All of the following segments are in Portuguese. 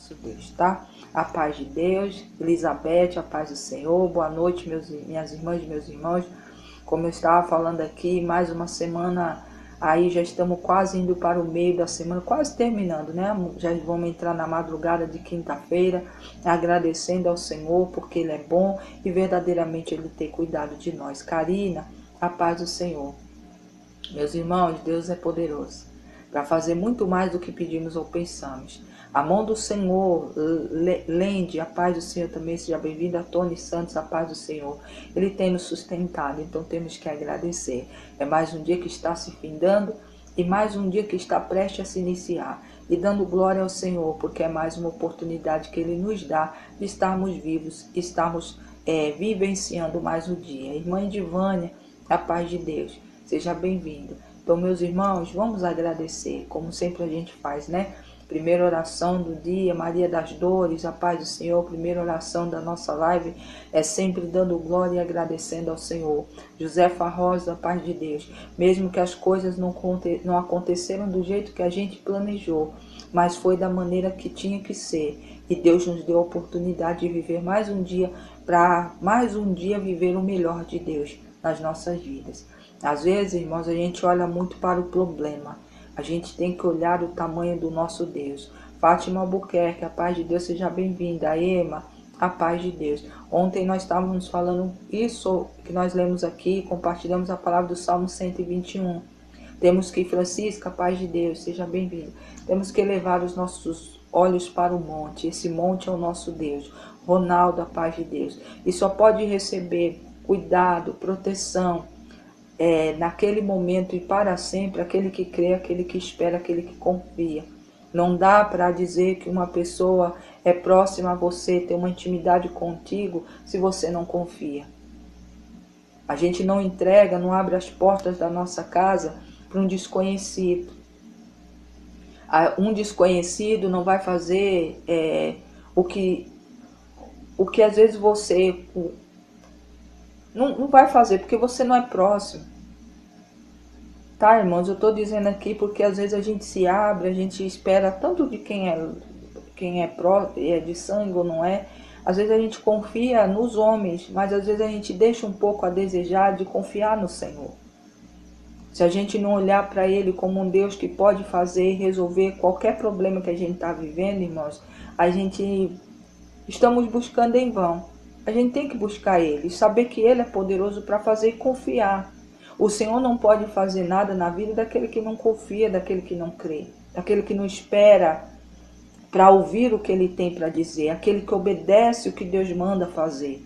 nosso Deus, tá? A paz de Deus, Elizabeth, a paz do Senhor, boa noite, minhas irmãs e meus irmãos. Como eu estava falando aqui, mais uma semana aí, já estamos quase indo para o meio da semana, quase terminando, né? Já vamos entrar na madrugada de quinta-feira, agradecendo ao Senhor, porque Ele é bom e verdadeiramente Ele tem cuidado de nós. Karina, a paz do Senhor. Meus irmãos, Deus é poderoso para fazer muito mais do que pedimos ou pensamos. A mão do Senhor, Lende, a paz do Senhor também, seja bem-vinda. Tony Santos, a paz do Senhor. Ele tem nos sustentado, então temos que agradecer. É mais um dia que está se findando e mais um dia que está prestes a se iniciar. E dando glória ao Senhor, porque é mais uma oportunidade que Ele nos dá de estarmos vivos, estarmos vivenciando mais o dia. Irmã Edivânia, a paz de Deus, seja bem-vindo. Então, meus irmãos, vamos agradecer, como sempre a gente faz, né? Primeira oração do dia, Maria das Dores, a paz do Senhor. Primeira oração da nossa live é sempre dando glória e agradecendo ao Senhor. Josefa Rosa, a paz de Deus. Mesmo que as coisas não aconteceram do jeito que a gente planejou, mas foi da maneira que tinha que ser. E Deus nos deu a oportunidade de viver mais um dia, para mais um dia viver o melhor de Deus nas nossas vidas. Às vezes, irmãos, a gente olha muito para o problema. A gente tem que olhar o tamanho do nosso Deus. Fátima Albuquerque, a paz de Deus, seja bem-vinda. Ema, a paz de Deus. Ontem nós estávamos falando isso que nós lemos aqui, compartilhamos a palavra do Salmo 121. Temos que, Francisca, a paz de Deus, seja bem-vinda. Temos que levar os nossos olhos para o monte. Esse monte é o nosso Deus. Ronaldo, a paz de Deus. E só pode receber cuidado, proteção, naquele momento e para sempre, aquele que crê, aquele que espera, aquele que confia. Não dá para dizer que uma pessoa é próxima a você, tem uma intimidade contigo, se você não confia. A gente não entrega, não abre as portas da nossa casa para um desconhecido. Um desconhecido não vai fazer o que às vezes você não vai fazer, porque você não é próximo. Tá, irmãos? Eu estou dizendo aqui porque às vezes a gente se abre, a gente espera tanto de quem é de sangue ou não é. Às vezes a gente confia nos homens, mas às vezes a gente deixa um pouco a desejar de confiar no Senhor. Se a gente não olhar para Ele como um Deus que pode fazer e resolver qualquer problema que a gente está vivendo, irmãos, a gente estamos buscando em vão. A gente tem que buscar Ele, saber que Ele é poderoso para fazer e confiar. O Senhor não pode fazer nada na vida daquele que não confia, daquele que não crê, daquele que não espera para ouvir o que Ele tem para dizer, aquele que obedece o que Deus manda fazer.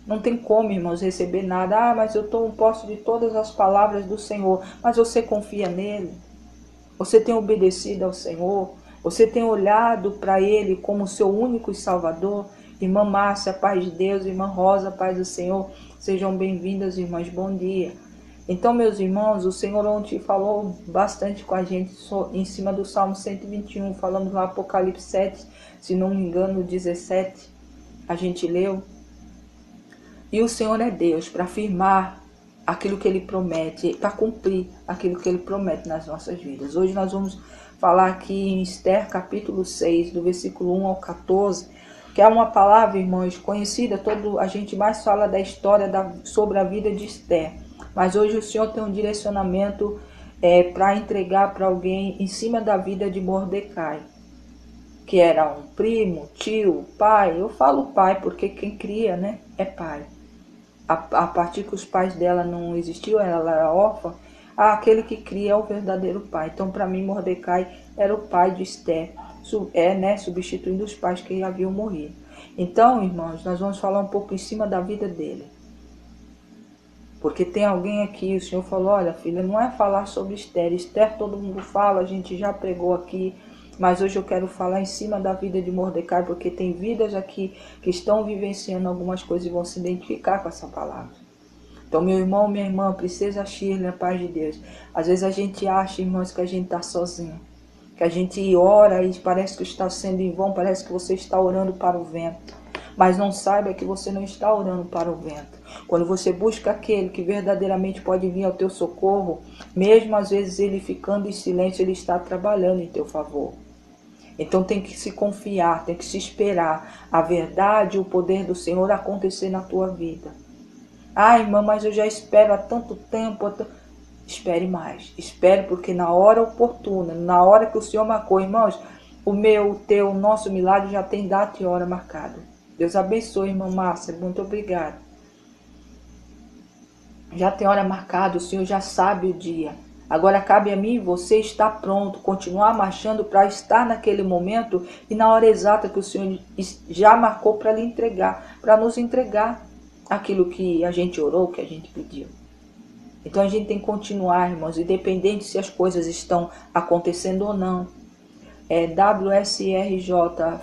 Não tem como, irmãos, receber nada. Mas eu estou em posse de todas as palavras do Senhor. Mas você confia nele? Você tem obedecido ao Senhor? Você tem olhado para Ele como seu único Salvador? Irmã Márcia, paz de Deus. Irmã Rosa, paz do Senhor. Sejam bem-vindas, irmãs. Bom dia. Então, meus irmãos, o Senhor ontem falou bastante com a gente em cima do Salmo 121. Falamos lá Apocalipse 7, se não me engano, 17. A gente leu. E o Senhor é Deus para afirmar aquilo que Ele promete, para cumprir aquilo que Ele promete nas nossas vidas. Hoje nós vamos falar aqui em Esther, capítulo 6, do versículo 1 ao 14, que é uma palavra, irmãos, conhecida. A gente mais fala da história sobre a vida de Esther. Mas hoje o Senhor tem um direcionamento para entregar para alguém em cima da vida de Mordecai, que era um primo, tio, pai. Eu falo pai porque quem cria, né, é pai. A partir que os pais dela não existiam, ela era órfã, aquele que cria é o verdadeiro pai. Então, para mim, Mordecai era o pai de Esther, substituindo os pais que haviam morrido. Então, irmãos, nós vamos falar um pouco em cima da vida dele. Porque tem alguém aqui, o Senhor falou, olha filha, não é falar sobre Esther. Esther todo mundo fala, a gente já pregou aqui. Mas hoje eu quero falar em cima da vida de Mordecai, porque tem vidas aqui que estão vivenciando algumas coisas e vão se identificar com essa palavra. Então, meu irmão, minha irmã, precisa Shirley, a paz de Deus. Às vezes a gente acha, irmãos, que a gente está sozinho. Que a gente ora e parece que está sendo em vão, parece que você está orando para o vento. Mas não saiba que você não está orando para o vento. Quando você busca aquele que verdadeiramente pode vir ao teu socorro, mesmo às vezes ele ficando em silêncio, ele está trabalhando em teu favor. Então tem que se confiar, tem que se esperar a verdade e o poder do Senhor acontecer na tua vida. Ah, irmã, mas eu já espero há tanto tempo. Espere mais. Espere, porque na hora oportuna, na hora que o Senhor marcou, irmãos, o meu, o teu, o nosso milagre já tem data e hora marcada. Deus abençoe, irmã Márcia. Muito obrigada. Já tem hora marcada, o Senhor já sabe o dia. Agora cabe a mim e você estar pronto, continuar marchando para estar naquele momento e na hora exata que o Senhor já marcou para lhe entregar, para nos entregar aquilo que a gente orou, que a gente pediu. Então a gente tem que continuar, irmãos, independente se as coisas estão acontecendo ou não. WSRJ,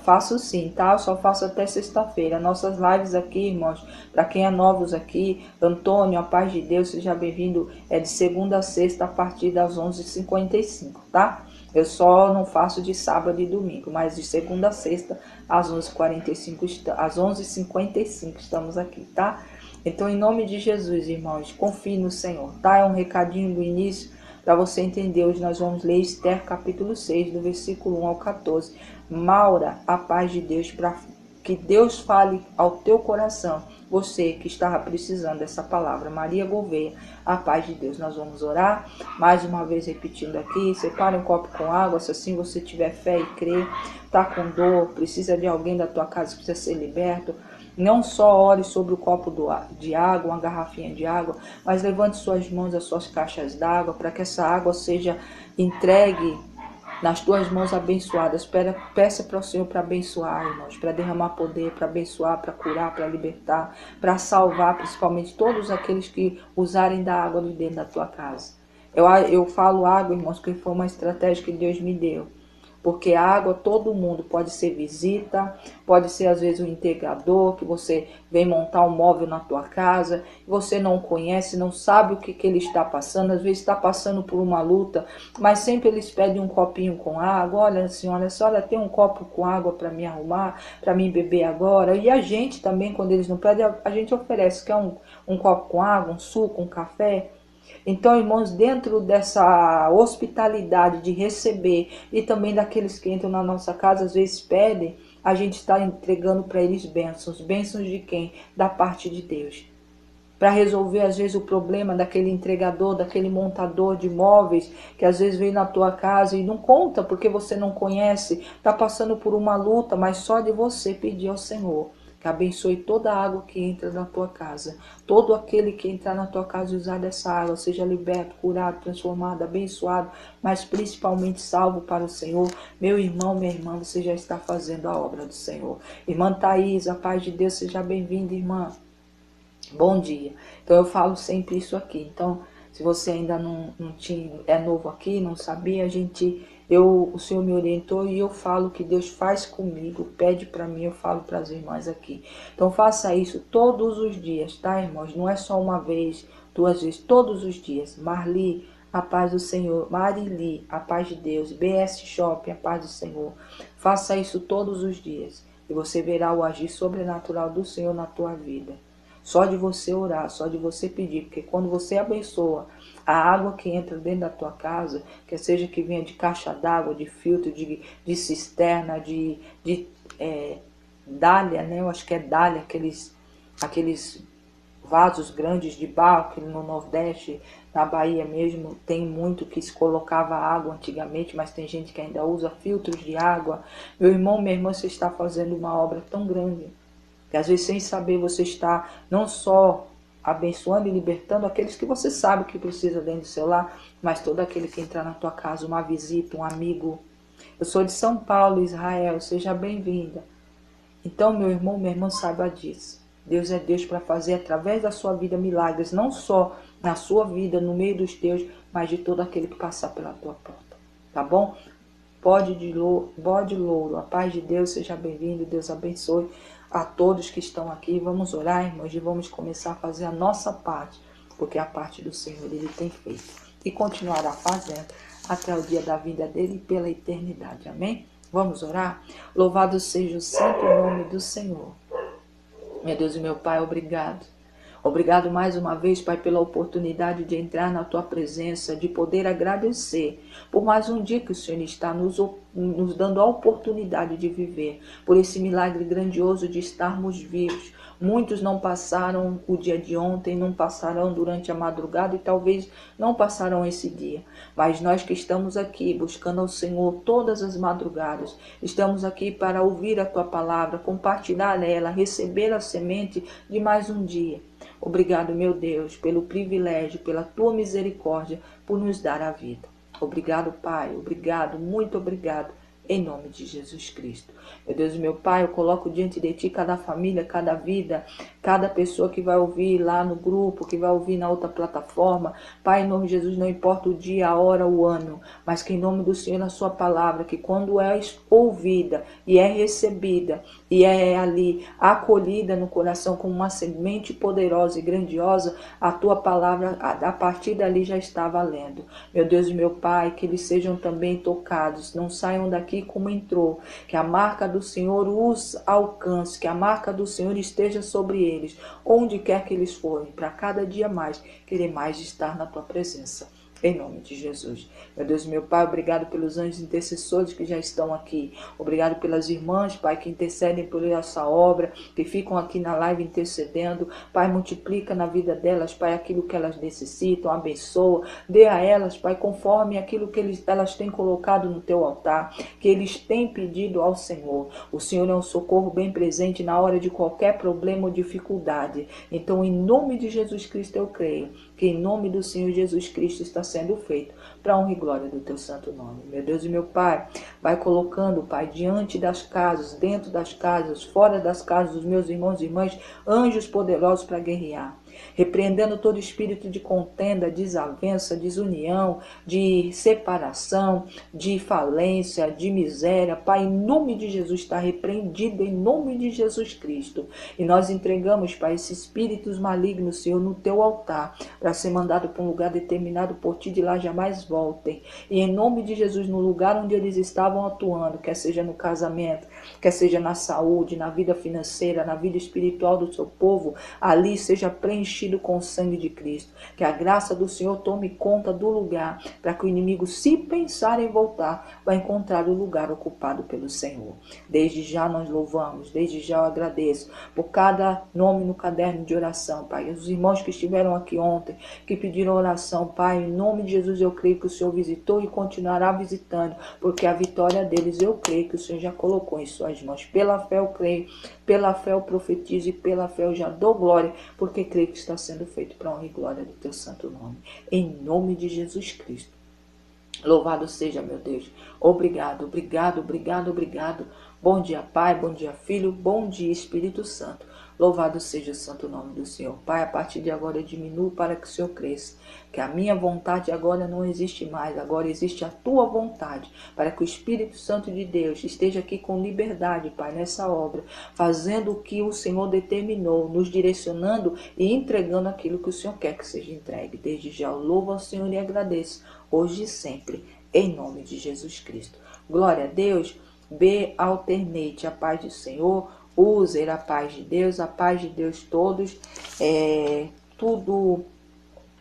faço sim, tá? Eu só faço até sexta-feira. Nossas lives aqui, irmãos, para quem é novos aqui, Antônio, a paz de Deus, seja bem-vindo, é de segunda a sexta a partir das 11h55, tá? Eu só não faço de sábado e domingo, mas de segunda a sexta às 11h55 estamos aqui, tá? Então, em nome de Jesus, irmãos, confie no Senhor, tá? É um recadinho do início para você entender. Hoje nós vamos ler Esther capítulo 6, do versículo 1 ao 14. Maura, a paz de Deus, para que Deus fale ao teu coração. Você que estava precisando dessa palavra. Maria Gouveia, a paz de Deus. Nós vamos orar, mais uma vez repetindo aqui. Separe um copo com água, se assim você tiver fé e crer. Está com dor, precisa de alguém da tua casa que precisa ser liberto. Não só ore sobre o copo de água, uma garrafinha de água, mas levante suas mãos às suas caixas d'água para que essa água seja entregue nas tuas mãos abençoadas. Peça para o Senhor para abençoar, irmãos, para derramar poder, para abençoar, para curar, para libertar, para salvar, principalmente todos aqueles que usarem da água de dentro da tua casa. Eu falo água, irmãos, porque foi uma estratégia que Deus me deu. Porque a água, todo mundo pode ser visita, pode ser às vezes um integrador, que você vem montar um móvel na tua casa, você não conhece, não sabe o que ele está passando, às vezes está passando por uma luta, mas sempre eles pedem um copinho com água. Olha, senhora, a senhora tem um copo com água para me arrumar, para mim beber agora? E a gente também, quando eles não pedem, a gente oferece, quer um copo com água, um suco, um café. Então, irmãos, dentro dessa hospitalidade de receber e também daqueles que entram na nossa casa, às vezes pedem, a gente está entregando para eles bênçãos. Bênçãos de quem? Da parte de Deus. Para resolver, às vezes, o problema daquele entregador, daquele montador de móveis, que às vezes vem na tua casa e não conta porque você não conhece, está passando por uma luta, mas só de você pedir ao Senhor que abençoe toda a água que entra na tua casa. Todo aquele que entrar na tua casa e usar dessa água, seja liberto, curado, transformado, abençoado, mas principalmente salvo para o Senhor. Meu irmão, minha irmã, você já está fazendo a obra do Senhor. Irmã Thaís, a paz de Deus, seja bem-vinda, irmã. Bom dia. Então eu falo sempre isso aqui. Então, se você ainda não é novo aqui, não sabia, o Senhor me orientou e eu falo o que Deus faz comigo, pede para mim, eu falo para as irmãs aqui. Então faça isso todos os dias, tá, irmãos? Não é só uma vez, duas vezes, todos os dias. Marli, a paz do Senhor. Marili, a paz de Deus. BS Shopping, a paz do Senhor. Faça isso todos os dias e você verá o agir sobrenatural do Senhor na tua vida. Só de você orar, só de você pedir, porque quando você abençoa a água que entra dentro da tua casa, quer seja que venha de caixa d'água, de filtro, de cisterna, de dália, né? Eu acho que é dália, aqueles vasos grandes de barro, que no Nordeste, na Bahia mesmo, tem muito que se colocava água antigamente, mas tem gente que ainda usa filtros de água. Meu irmão, minha irmã, você está fazendo uma obra tão grande, que às vezes sem saber você está não só abençoando e libertando aqueles que você sabe que precisa dentro do seu lar, mas todo aquele que entrar na tua casa, uma visita, um amigo. Eu sou de São Paulo, Israel, seja bem-vinda. Então, meu irmão, minha irmã, saiba disso. Deus é Deus para fazer através da sua vida milagres, não só na sua vida, no meio dos teus, mas de todo aquele que passar pela tua porta. Tá bom? Bode de louro, a paz de Deus, seja bem-vindo, Deus abençoe a todos que estão aqui. Vamos orar, irmãos, e vamos começar a fazer a nossa parte, porque a parte do Senhor Ele tem feito e continuará fazendo até o dia da vinda dele pela eternidade. Amém? Vamos orar? Louvado seja o santo nome do Senhor. Meu Deus e meu Pai, obrigado. Obrigado mais uma vez, Pai, pela oportunidade de entrar na Tua presença, de poder agradecer por mais um dia que o Senhor está nos dando a oportunidade de viver, por esse milagre grandioso de estarmos vivos. Muitos não passaram o dia de ontem, não passarão durante a madrugada e talvez não passarão esse dia. Mas nós que estamos aqui buscando ao Senhor todas as madrugadas, estamos aqui para ouvir a Tua palavra, compartilhar ela, receber a semente de mais um dia. Obrigado, meu Deus, pelo privilégio, pela Tua misericórdia, por nos dar a vida. Obrigado, Pai, obrigado, muito obrigado, em nome de Jesus Cristo. Meu Deus e meu Pai, eu coloco diante de Ti cada família, cada vida, cada pessoa que vai ouvir lá no grupo, que vai ouvir na outra plataforma. Pai, em nome de Jesus, não importa o dia, a hora, o ano, mas que em nome do Senhor, na Sua palavra, que quando é ouvida e é recebida e é ali acolhida no coração como uma semente poderosa e grandiosa, a Tua palavra, a partir dali já está valendo. Meu Deus e meu Pai, que eles sejam também tocados, não saiam daqui como entrou, que a marca do Senhor os alcance, que a marca do Senhor esteja sobre eles, onde quer que eles forem, para cada dia mais querer mais estar na Tua presença. Em nome de Jesus. Meu Deus e meu Pai, obrigado pelos anjos intercessores que já estão aqui. Obrigado pelas irmãs, Pai, que intercedem por essa obra, que ficam aqui na live intercedendo. Pai, multiplica na vida delas, Pai, aquilo que elas necessitam, abençoa. Dê a elas, Pai, conforme aquilo que elas têm colocado no Teu altar, que eles têm pedido ao Senhor. O Senhor é um socorro bem presente na hora de qualquer problema ou dificuldade. Então, em nome de Jesus Cristo, eu creio que em nome do Senhor Jesus Cristo está sendo feito para a honra e glória do Teu santo nome. Meu Deus e meu Pai, vai colocando, Pai, diante das casas, dentro das casas, fora das casas dos meus irmãos e irmãs, anjos poderosos para guerrear. Repreendendo todo espírito de contenda, desavença, desunião, de separação, de falência, de miséria. Pai, em nome de Jesus está repreendido, em nome de Jesus Cristo. E nós entregamos, Pai, esses espíritos malignos, Senhor, no Teu altar, para ser mandado para um lugar determinado por Ti, de lá jamais voltem. E em nome de Jesus, no lugar onde eles estavam atuando, quer seja no casamento, quer seja na saúde, na vida financeira, na vida espiritual do Seu povo, ali seja preenchido com o sangue de Cristo. Que a graça do Senhor tome conta do lugar, para que o inimigo, se pensar em voltar, vai encontrar o lugar ocupado pelo Senhor. Desde já nós louvamos, desde já eu agradeço por cada nome no caderno de oração, Pai. Os irmãos que estiveram aqui ontem, que pediram oração, Pai, em nome de Jesus eu creio que o Senhor visitou e continuará visitando, porque a vitória deles eu creio que o Senhor já colocou em suas mãos. Pela fé eu creio, pela fé eu profetizo e pela fé eu já dou glória, porque creio que está sendo feito para a honra e glória do Teu santo nome. Em nome de Jesus Cristo. Louvado seja, meu Deus. Obrigado, obrigado, obrigado, obrigado. Bom dia, Pai, bom dia, Filho, bom dia, Espírito Santo. Louvado seja o santo nome do Senhor. Pai, a partir de agora eu diminuo para que o Senhor cresça. Que a minha vontade agora não existe mais. Agora existe a Tua vontade. Para que o Espírito Santo de Deus esteja aqui com liberdade, Pai, nessa obra. Fazendo o que o Senhor determinou. Nos direcionando e entregando aquilo que o Senhor quer que seja entregue. Desde já eu louvo ao Senhor e agradeço. Hoje e sempre. Em nome de Jesus Cristo. Glória a Deus. B. Alternate. A paz do Senhor. Use a paz de Deus todos, tudo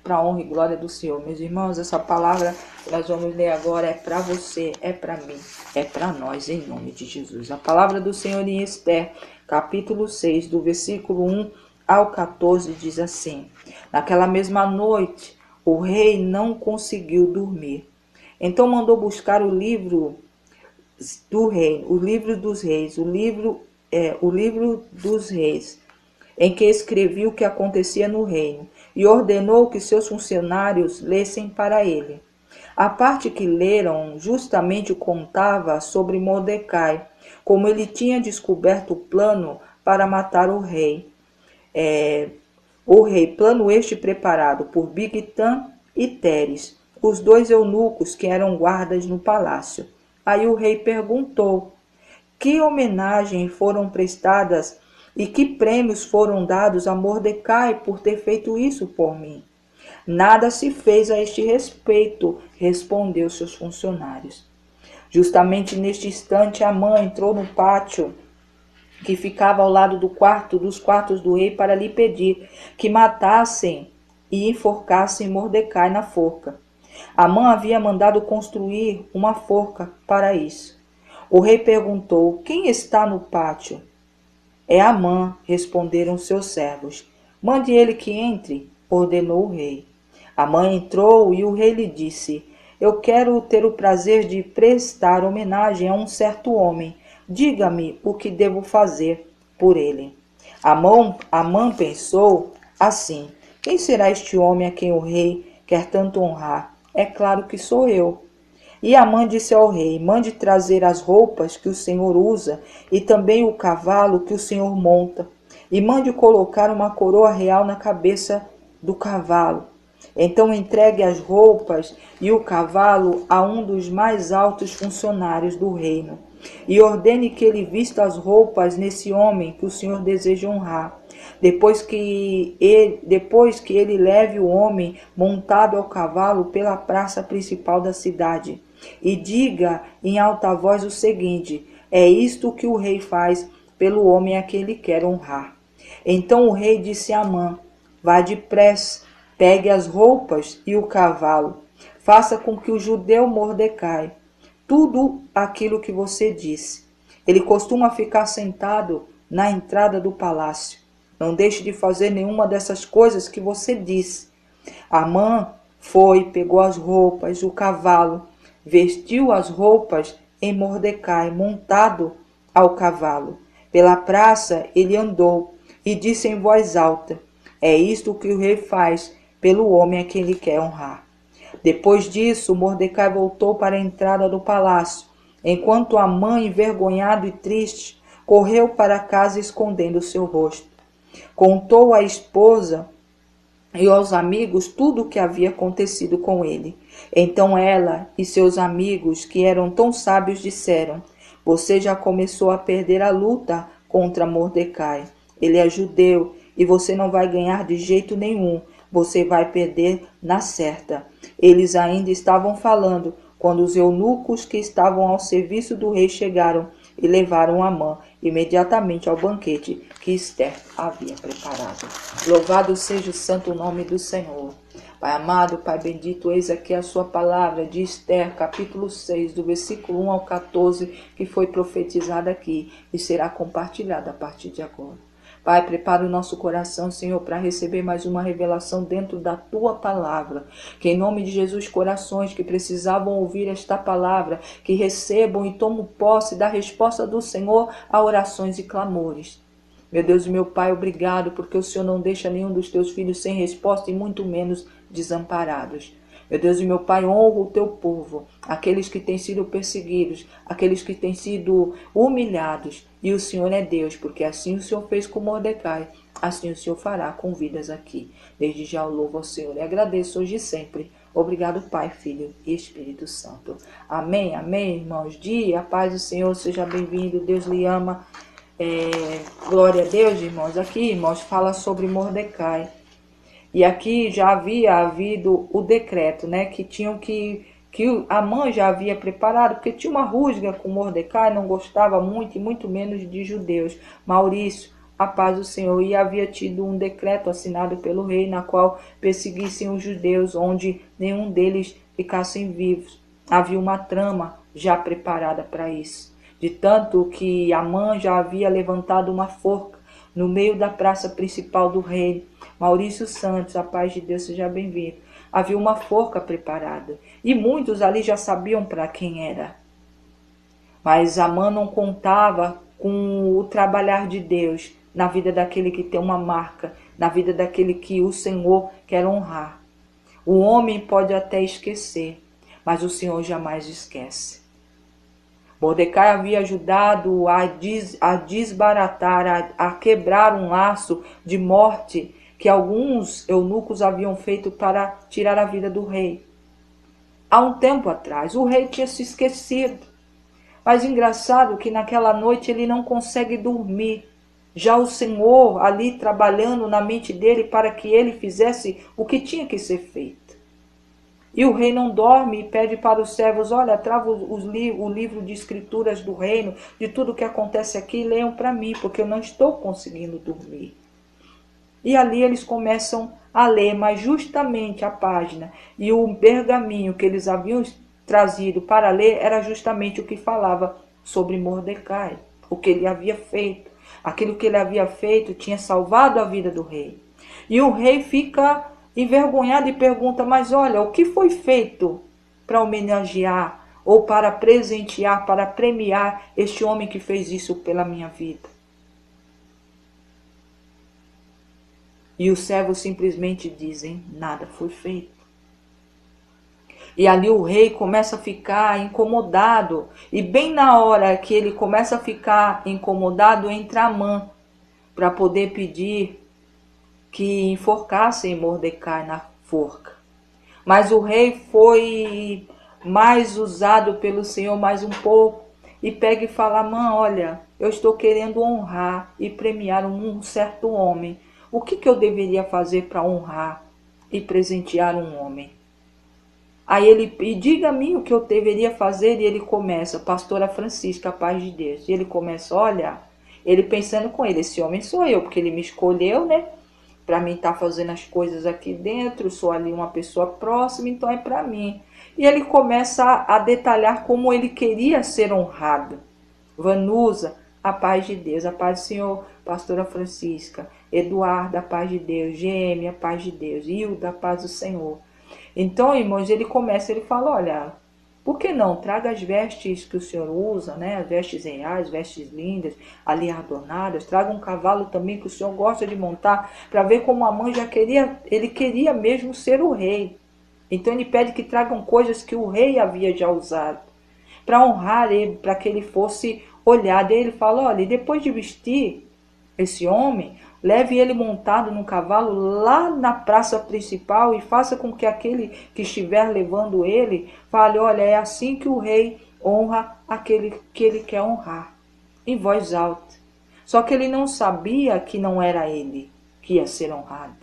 para a honra e glória do Senhor. Meus irmãos, essa palavra que nós vamos ler agora é para você, é para mim, é para nós, em nome de Jesus. A palavra do Senhor em Esther, capítulo 6, do versículo 1 ao 14, diz assim: Naquela mesma noite, o rei não conseguiu dormir. Então mandou buscar o livro do reino, o livro dos reis, o livro dos reis, em que escrevia o que acontecia no reino, e ordenou que seus funcionários lessem para ele. A parte que leram justamente contava sobre Mordecai, como ele tinha descoberto o plano para matar o rei. Plano este preparado por Bigtan e Teres, os dois eunucos que eram guardas no palácio. Aí o rei perguntou: que homenagem foram prestadas e que prêmios foram dados a Mordecai por ter feito isso por mim? Nada se fez a este respeito, respondeu seus funcionários. Justamente neste instante, Amã entrou no pátio que ficava ao lado dos quartos do rei, para lhe pedir que matassem e enforcassem Mordecai na forca. Amã havia mandado construir uma forca para isso. O rei perguntou: quem está no pátio? É Amã, responderam seus servos. Mande ele que entre, ordenou o rei. Amã entrou e o rei lhe disse: eu quero ter o prazer de prestar homenagem a um certo homem. Diga-me o que devo fazer por ele. Amã pensou assim: quem será este homem a quem o rei quer tanto honrar? É claro que sou eu. E Amã disse ao rei: mande trazer as roupas que o Senhor usa e também o cavalo que o Senhor monta, e mande colocar uma coroa real na cabeça do cavalo. Então entregue as roupas e o cavalo a um dos mais altos funcionários do reino, e ordene que ele vista as roupas nesse homem que o Senhor deseja honrar. Depois que ele leve o homem montado ao cavalo pela praça principal da cidade, e diga em alta voz o seguinte: é isto que o rei faz pelo homem a quem ele quer honrar. Então o rei disse a Amã: vá depressa, pegue as roupas e o cavalo, faça com que o judeu Mordecai tudo aquilo que você disse. Ele costuma ficar sentado na entrada do palácio. Não deixe de fazer nenhuma dessas coisas que você disse. Amã foi, pegou as roupas, o cavalo, vestiu as roupas em Mordecai, montado ao cavalo. Pela praça ele andou e disse em voz alta: é isto que o rei faz pelo homem a quem ele quer honrar. Depois disso, Mordecai voltou para a entrada do palácio, enquanto Amã, envergonhado e triste, correu para casa escondendo seu rosto. Contou à esposa e aos amigos tudo o que havia acontecido com ele. Então ela e seus amigos, que eram tão sábios, disseram: você já começou a perder a luta contra Mordecai. Ele é judeu e você não vai ganhar de jeito nenhum. Você vai perder na certa. Eles ainda estavam falando quando os eunucos que estavam ao serviço do rei chegaram e levaram Amã imediatamente ao banquete que Ester havia preparado. Louvado seja o santo nome do Senhor. Pai amado, Pai bendito, eis aqui a sua palavra de Ester, capítulo 6, do versículo 1 ao 14, que foi profetizada aqui e será compartilhada a partir de agora. Pai, prepara o nosso coração, Senhor, para receber mais uma revelação dentro da Tua palavra. Que em nome de Jesus, corações que precisavam ouvir esta palavra, que recebam e tomem posse da resposta do Senhor a orações e clamores. Meu Deus e meu Pai, obrigado, porque o Senhor não deixa nenhum dos Teus filhos sem resposta e muito menos desamparados. Meu Deus e meu Pai, honra o Teu povo, aqueles que têm sido perseguidos, aqueles que têm sido humilhados. E o Senhor é Deus, porque assim o Senhor fez com Mordecai, assim o Senhor fará com vidas aqui. Desde já eu louvo ao Senhor e agradeço hoje e sempre. Obrigado, Pai, Filho e Espírito Santo. Amém, amém, irmãos. Dia, a paz do Senhor, seja bem-vindo. Deus lhe ama. Glória a Deus, irmãos. Aqui, irmãos, fala sobre Mordecai. E aqui já havia havido o decreto, né, que Amã já havia preparado, porque tinha uma rusga com Mordecai, não gostava muito e muito menos de judeus. Maurício, a paz do Senhor, e havia tido um decreto assinado pelo rei, na qual perseguissem os judeus, onde nenhum deles ficassem vivos. Havia uma trama já preparada para isso. De tanto que Amã já havia levantado uma forca no meio da praça principal do reino. Maurício Santos, a paz de Deus, seja bem-vindo. Havia uma forca preparada e muitos ali já sabiam para quem era. Mas Amã não contava com o trabalhar de Deus na vida daquele que tem uma marca, na vida daquele que o Senhor quer honrar. O homem pode até esquecer, mas o Senhor jamais esquece. Mordecai havia ajudado a desbaratar, a quebrar um laço de morte que alguns eunucos haviam feito para tirar a vida do rei. Há um tempo atrás, o rei tinha se esquecido. Mas engraçado que naquela noite ele não consegue dormir. Já o Senhor ali trabalhando na mente dele para que ele fizesse o que tinha que ser feito. E o rei não dorme e pede para os servos, olha, trava o livro de escrituras do reino, de tudo que acontece aqui, leiam para mim, porque eu não estou conseguindo dormir. E ali eles começam a ler, mas justamente a página e o pergaminho que eles haviam trazido para ler era justamente o que falava sobre Mordecai, o que ele havia feito. Aquilo que ele havia feito tinha salvado a vida do rei. E o rei fica envergonhado e pergunta, mas olha, o que foi feito para homenagear ou para presentear, para premiar este homem que fez isso pela minha vida? E os servos simplesmente dizem, nada foi feito. E ali o rei começa a ficar incomodado. E bem na hora que ele começa a ficar incomodado, entra Amã para poder pedir que enforcassem Mordecai na forca. Mas o rei foi mais usado pelo Senhor mais um pouco e pega e fala, Amã, olha, eu estou querendo honrar e premiar um certo homem. O que eu deveria fazer para honrar e presentear um homem? Aí ele, e diga-me o que eu deveria fazer, e ele começa, pastora Francisca, a paz de Deus. E ele começa, olha, ele pensando com ele, esse homem sou eu, porque ele me escolheu, né? Para mim estar fazendo as coisas aqui dentro, sou ali uma pessoa próxima, então é para mim. E ele começa a detalhar como ele queria ser honrado. Vanusa, a paz de Deus, a paz do Senhor, pastora Francisca, Eduardo, a paz de Deus, GM, a paz de Deus, Hilda, a paz do Senhor. Então, irmãos, ele fala, olha, por que não? Traga as vestes que o Senhor usa, né? As vestes reais, vestes lindas, ali adornadas. Traga um cavalo também que o Senhor gosta de montar, para ver como Amã já queria, ele queria mesmo ser o rei. Então ele pede que tragam coisas que o rei havia já usado, para honrar ele, para que ele fosse olhado. E ele fala, olha, depois de vestir esse homem, leve ele montado num cavalo lá na praça principal e faça com que aquele que estiver levando ele fale, olha, é assim que o rei honra aquele que ele quer honrar, em voz alta. Só que ele não sabia que não era ele que ia ser honrado.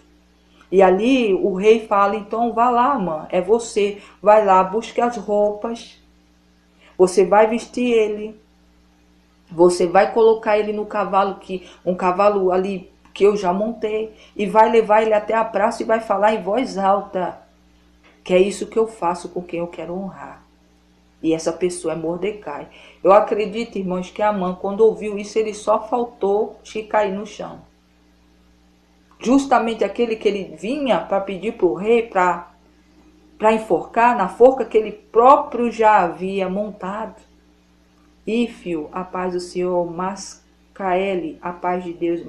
E ali o rei fala, então vá lá, Amã, é você, vai lá, busque as roupas, você vai vestir ele, você vai colocar ele no cavalo, um cavalo ali que eu já montei, e vai levar ele até a praça e vai falar em voz alta, que é isso que eu faço com quem eu quero honrar. E essa pessoa é Mordecai. Eu acredito, irmãos, que Amã, quando ouviu isso, ele só faltou te cair no chão. Justamente aquele que ele vinha para pedir para o rei, para enforcar, na forca que ele próprio já havia montado. Ífio, a paz do Senhor, Mascaeli, a paz de Deus,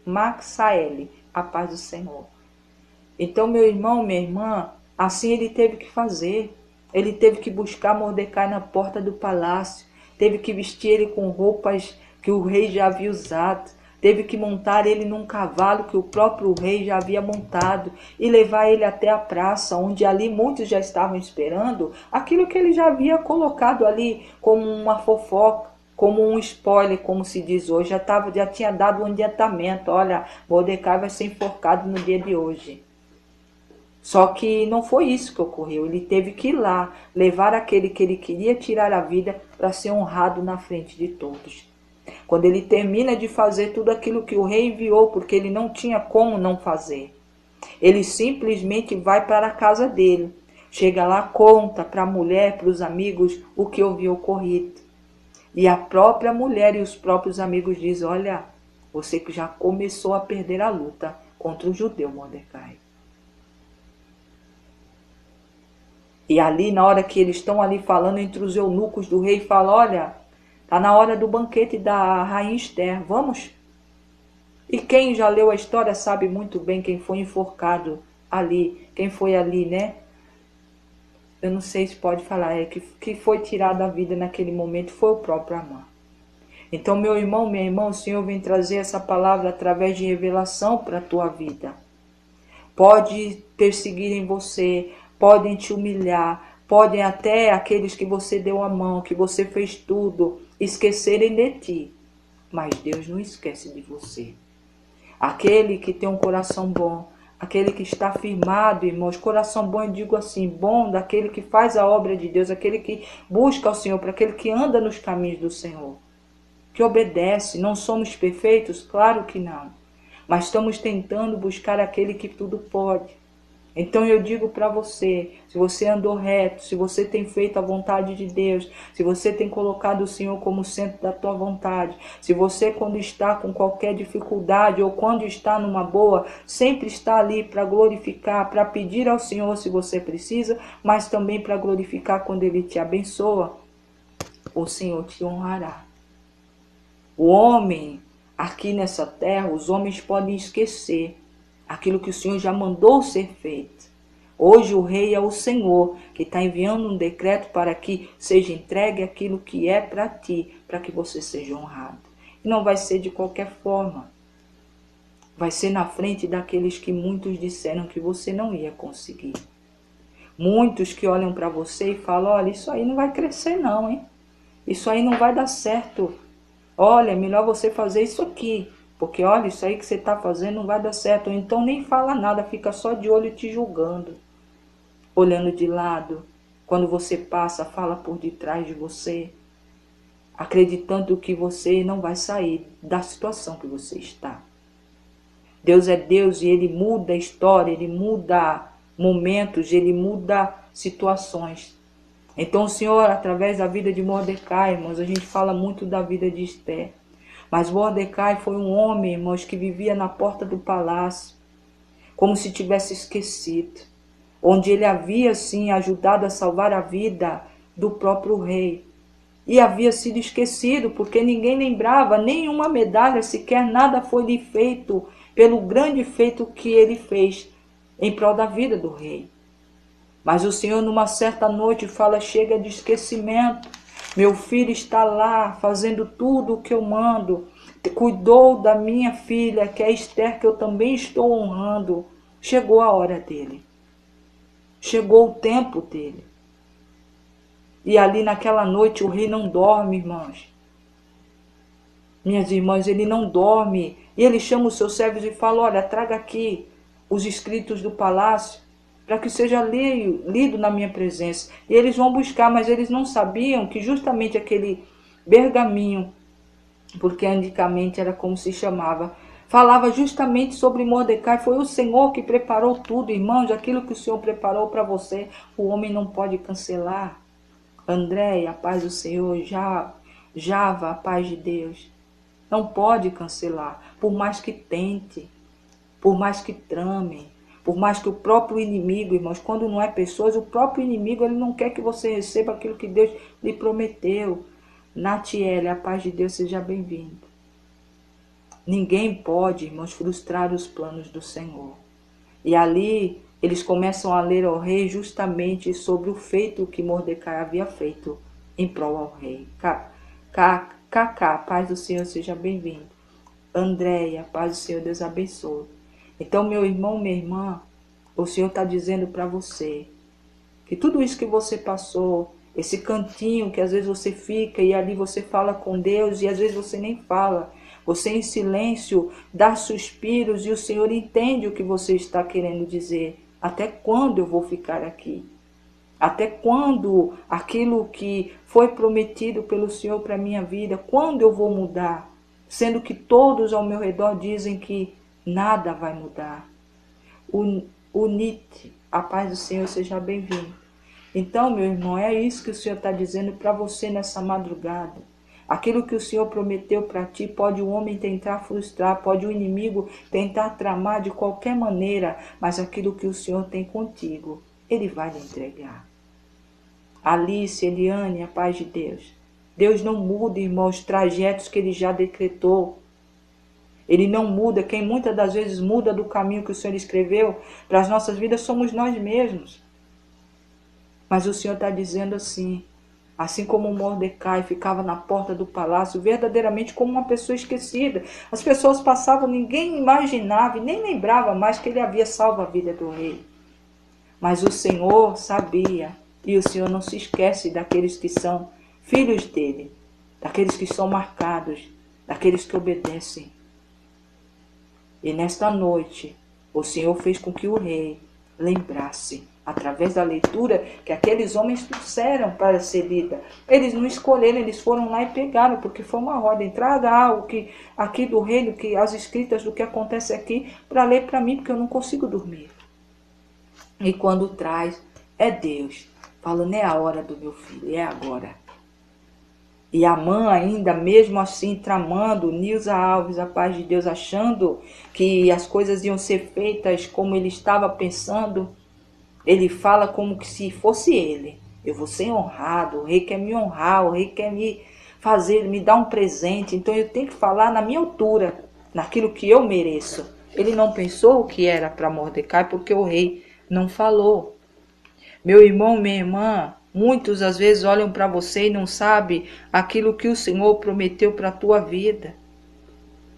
Maxaeli, a paz do Senhor. Então, meu irmão, minha irmã, assim ele teve que fazer. Ele teve que buscar Mordecai na porta do palácio, teve que vestir ele com roupas que o rei já havia usado, teve que montar ele num cavalo que o próprio rei já havia montado e levar ele até a praça, onde ali muitos já estavam esperando aquilo que ele já havia colocado ali como uma fofoca, como um spoiler, como se diz hoje. Já tinha dado um adiantamento, olha, Mordecai vai ser enforcado no dia de hoje. Só que não foi isso que ocorreu. Ele teve que ir lá, levar aquele que ele queria tirar a vida para ser honrado na frente de todos. Quando ele termina de fazer tudo aquilo que o rei enviou, porque ele não tinha como não fazer, ele simplesmente vai para a casa dele. Chega lá, conta para a mulher, para os amigos, o que havia ocorrido. E a própria mulher e os próprios amigos dizem, olha, você que já começou a perder a luta contra o judeu Mordecai. E ali, na hora que eles estão ali falando entre os eunucos do rei, fala, olha, está na hora do banquete da rainha Esther, vamos? E quem já leu a história sabe muito bem quem foi enforcado ali, quem foi ali, né? Eu não sei se pode falar, que foi tirado a vida naquele momento foi o próprio Amã. Então, meu irmão, minha irmã, o Senhor vem trazer essa palavra através de revelação para a tua vida. Pode perseguir em você, podem te humilhar, podem até aqueles que você deu a mão, que você fez tudo, esquecerem de ti. Mas Deus não esquece de você. Aquele que tem um coração bom, aquele que está firmado, irmãos. Coração bom, eu digo assim, bom daquele que faz a obra de Deus, aquele que busca ao Senhor, para aquele que anda nos caminhos do Senhor, que obedece. Não somos perfeitos? Claro que não. Mas estamos tentando buscar aquele que tudo pode. Então eu digo para você, se você andou reto, se você tem feito a vontade de Deus, se você tem colocado o Senhor como centro da tua vontade, se você quando está com qualquer dificuldade ou quando está numa boa, sempre está ali para glorificar, para pedir ao Senhor se você precisa, mas também para glorificar quando Ele te abençoa, o Senhor te honrará. O homem, aqui nessa terra, os homens podem esquecer aquilo que o Senhor já mandou ser feito. Hoje o rei é o Senhor, que está enviando um decreto para que seja entregue aquilo que é para ti, para que você seja honrado. E não vai ser de qualquer forma. Vai ser na frente daqueles que muitos disseram que você não ia conseguir. Muitos que olham para você e falam, olha, isso aí não vai crescer não, hein? Isso aí não vai dar certo. Olha, é melhor você fazer isso aqui. Porque olha, isso aí que você está fazendo não vai dar certo. Ou então nem fala nada, fica só de olho te julgando. Olhando de lado. Quando você passa, fala por detrás de você. Acreditando que você não vai sair da situação que você está. Deus é Deus e Ele muda a história, Ele muda momentos, Ele muda situações. Então o Senhor, através da vida de Mordecai, irmãos, a gente fala muito da vida de Esther. Mas Mordecai foi um homem, irmãos, que vivia na porta do palácio, como se tivesse esquecido, onde ele havia, sim, ajudado a salvar a vida do próprio rei. E havia sido esquecido, porque ninguém lembrava, nenhuma medalha, sequer nada foi lhe feito pelo grande feito que ele fez em prol da vida do rei. Mas o Senhor, numa certa noite, fala, chega de esquecimento. Meu filho está lá fazendo tudo o que eu mando. Cuidou da minha filha, que é Esther, que eu também estou honrando. Chegou a hora dele. Chegou o tempo dele. E ali naquela noite o rei não dorme, irmãos. Minhas irmãs, ele não dorme. E ele chama os seus servos e fala, olha, traga aqui os escritos do palácio, para que seja lido na minha presença. E eles vão buscar, mas eles não sabiam que justamente aquele pergaminho, porque antigamente era como se chamava, falava justamente sobre Mordecai. Foi o Senhor que preparou tudo, irmãos. Aquilo que o Senhor preparou para você, o homem não pode cancelar. Andréia, a paz do Senhor. Java, a paz de Deus. Não pode cancelar, por mais que tente, por mais que trame, por mais que o próprio inimigo, irmãos, quando não é pessoas, o próprio inimigo, ele não quer que você receba aquilo que Deus lhe prometeu. Natiele, a paz de Deus, seja bem-vindo. Ninguém pode, irmãos, frustrar os planos do Senhor. E ali eles começam a ler ao rei justamente sobre o feito que Mordecai havia feito em prol ao rei. Cacá, paz do Senhor, seja bem-vindo. Andréia, paz do Senhor, Deus abençoe. Então, meu irmão, minha irmã, o Senhor está dizendo para você que tudo isso que você passou, esse cantinho que às vezes você fica e ali você fala com Deus e às vezes você nem fala, você em silêncio dá suspiros e o Senhor entende o que você está querendo dizer. Até quando eu vou ficar aqui? Até quando aquilo que foi prometido pelo Senhor para a minha vida, quando eu vou mudar? Sendo que todos ao meu redor dizem que nada vai mudar. Unite, a paz do Senhor, seja bem-vindo. Então, meu irmão, é isso que o Senhor está dizendo para você nessa madrugada. Aquilo que o Senhor prometeu para ti, pode o homem tentar frustrar, pode o inimigo tentar tramar de qualquer maneira, mas aquilo que o Senhor tem contigo, Ele vai lhe entregar. Alice, Eliane, a paz de Deus. Deus não muda, irmãos, os trajetos que Ele já decretou. Ele não muda. Quem muitas das vezes muda do caminho que o Senhor escreveu para as nossas vidas somos nós mesmos. Mas o Senhor está dizendo assim como Mordecai ficava na porta do palácio, verdadeiramente como uma pessoa esquecida. As pessoas passavam, ninguém imaginava e nem lembrava mais que ele havia salvo a vida do rei. Mas o Senhor sabia, e o Senhor não se esquece daqueles que são filhos dele, daqueles que são marcados, daqueles que obedecem. E nesta noite, O Senhor fez com que o rei lembrasse, através da leitura que aqueles homens trouxeram para ser lida. Eles não escolheram, eles foram lá e pegaram, porque foi uma ordem. Traga o que aqui do reino, que as escritas do que acontece aqui, para ler para mim, porque eu não consigo dormir. E quando traz, é Deus falando, é a hora do meu filho, é agora. E a mãe ainda, mesmo assim, tramando, Nilza Alves, a paz de Deus, achando que as coisas iam ser feitas como ele estava pensando, ele fala como que se fosse ele. Eu vou ser honrado, o rei quer me honrar, o rei quer me fazer, me dar um presente, então eu tenho que falar na minha altura, naquilo que eu mereço. Ele não pensou o que era para Mordecai, porque o rei não falou. Meu irmão, minha irmã, muitos às vezes olham para você e não sabem aquilo que o Senhor prometeu para a tua vida.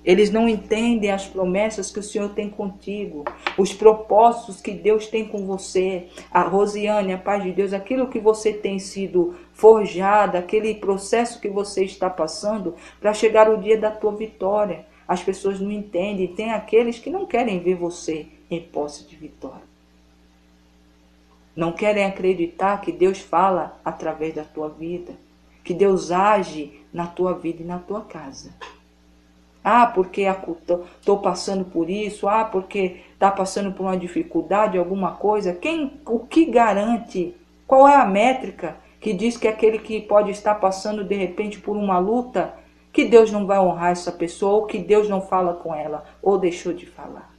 Eles não entendem as promessas que o Senhor tem contigo, os propósitos que Deus tem com você. A Rosiane, a paz de Deus, aquilo que você tem sido forjada, aquele processo que você está passando para chegar o dia da tua vitória. As pessoas não entendem, tem aqueles que não querem ver você em posse de vitória. Não querem acreditar que Deus fala através da tua vida, que Deus age na tua vida e na tua casa. Ah, porque estou passando por isso, porque está passando por uma dificuldade, alguma coisa. O que garante? Qual é a métrica que diz que aquele que pode estar passando de repente por uma luta, que Deus não vai honrar essa pessoa, ou que Deus não fala com ela, ou deixou de falar?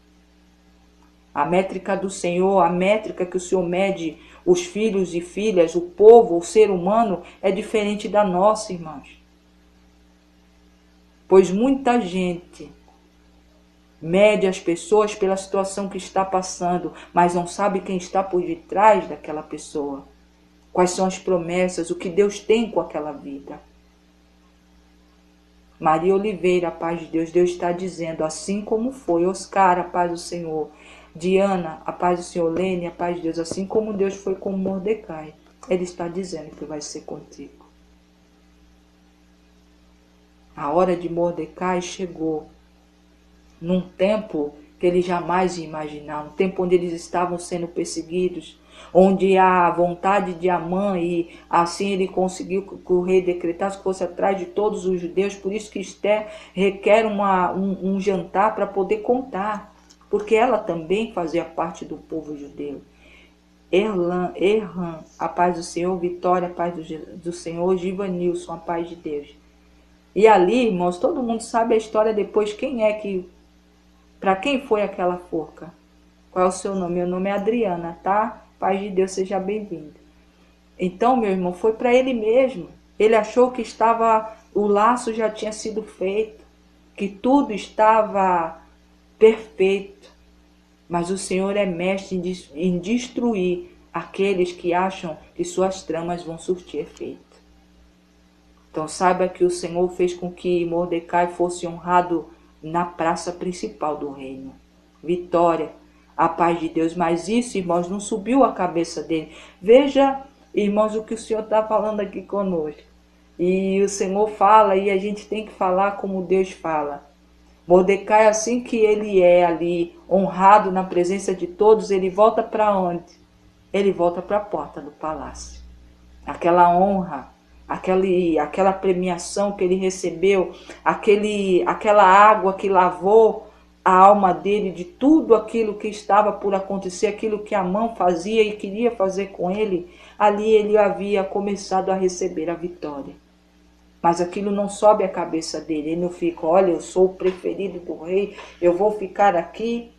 A métrica do Senhor, a métrica que o Senhor mede os filhos e filhas, o povo, o ser humano, é diferente da nossa, irmãos. Pois muita gente mede as pessoas pela situação que está passando, mas não sabe quem está por detrás daquela pessoa. Quais são as promessas, o que Deus tem com aquela vida. Maria Oliveira, a paz de Deus, Deus está dizendo, assim como foi, Oscar, a paz do Senhor, Diana, a paz do Senhor, Lene, a paz de Deus, assim como Deus foi com Mordecai, Ele está dizendo que vai ser contigo. A hora de Mordecai chegou, num tempo que ele jamais ia imaginar, um tempo onde eles estavam sendo perseguidos, onde a vontade de Amã, e assim ele conseguiu que o rei decretasse que fosse atrás de todos os judeus, por isso que Esther requer um jantar para poder contar, porque ela também fazia parte do povo judeu. Erlan, a paz do Senhor, Vitória, a paz do Senhor, Givanilson, a paz de Deus. E ali, irmãos, todo mundo sabe a história depois, para quem foi aquela forca? Qual é o seu nome? Meu nome é Adriana, tá? Paz de Deus, seja bem-vindo. Então, meu irmão, foi para ele mesmo. Ele achou que o laço já tinha sido feito, que tudo estava perfeito. Mas o Senhor é mestre em destruir aqueles que acham que suas tramas vão surtir efeito. Então saiba que o Senhor fez com que Mordecai fosse honrado na praça principal do reino. Vitória, a paz de Deus. Mas isso, irmãos, não subiu a cabeça dele. Veja, irmãos, o que o Senhor está falando aqui conosco. E o Senhor fala e a gente tem que falar como Deus fala. Mordecai, assim que ele é ali honrado na presença de todos, ele volta para onde? Ele volta para a porta do palácio. Aquela honra, aquela premiação que ele recebeu, aquela água que lavou a alma dele de tudo aquilo que estava por acontecer, aquilo que Amã fazia e queria fazer com ele, ali ele havia começado a receber a vitória. Mas aquilo não sobe a cabeça dele, ele não fica, olha, eu sou o preferido do rei, eu vou ficar aqui.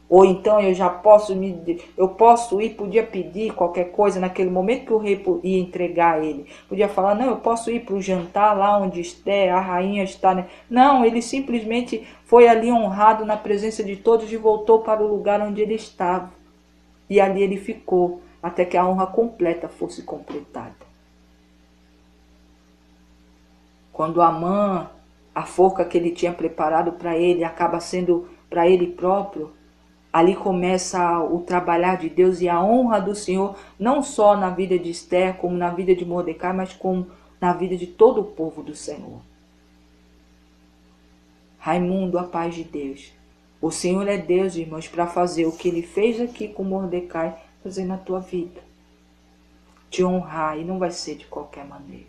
Ou então eu posso ir, podia pedir qualquer coisa naquele momento que o rei ia entregar ele. Podia falar, não, eu posso ir para o jantar lá onde a rainha está. Né? Não, ele simplesmente foi ali honrado na presença de todos e voltou para o lugar onde ele estava. E ali ele ficou, até que a honra completa fosse completada. Quando Amã, a forca que ele tinha preparado para ele, acaba sendo para ele próprio, ali começa o trabalhar de Deus e a honra do Senhor, não só na vida de Esther, como na vida de Mordecai, mas como na vida de todo o povo do Senhor. Raimundo, a paz de Deus. O Senhor é Deus, irmãos, para fazer o que Ele fez aqui com Mordecai, fazer na tua vida. Te honrar, e não vai ser de qualquer maneira.